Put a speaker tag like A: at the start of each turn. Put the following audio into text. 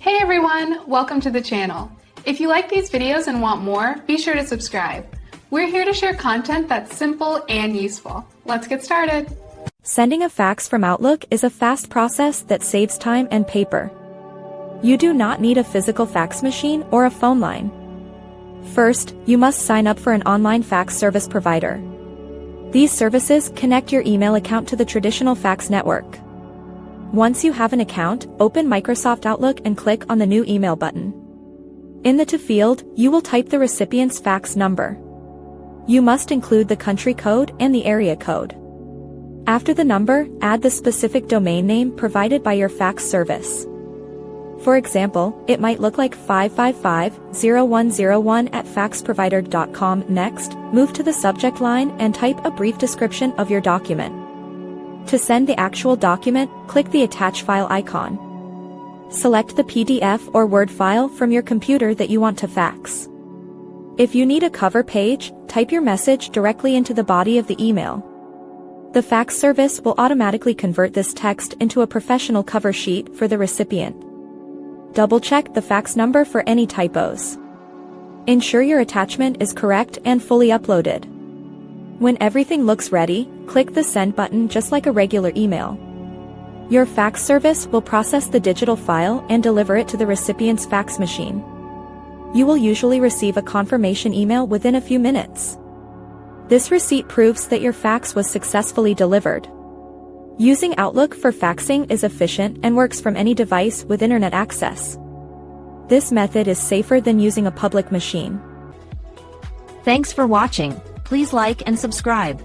A: Hey everyone, welcome to the channel. If you like these videos and want more, be sure to subscribe. We're here to share content that's simple and useful. Let's get started.
B: Sending a fax from Outlook is a fast process that saves time and paper. You do not need a physical fax machine or a phone line. First, you must sign up for an online fax service provider. These services connect your email account to the traditional fax network. Once you have an account, open Microsoft Outlook and click on the New Email button. In the To field, you will type the recipient's fax number. You must include the country code and the area code. After the number, add the specific domain name provided by your fax service. For example, it might look like 555-0101@faxprovider.com. Next, move to the subject line and type a brief description of your document. To send the actual document, click the Attach File icon. Select the PDF or Word file from your computer that you want to fax. If you need a cover page, type your message directly into the body of the email. The fax service will automatically convert this text into a professional cover sheet for the recipient. Double-check the fax number for any typos. Ensure your attachment is correct and fully uploaded. When everything looks ready, click the Send button just like a regular email. Your fax service will process the digital file and deliver it to the recipient's fax machine. You will usually receive a confirmation email within a few minutes. This receipt proves that your fax was successfully delivered. Using Outlook for faxing is efficient and works from any device with internet access. This method is safer than using a public machine.
C: Thanks for watching. Please like and subscribe.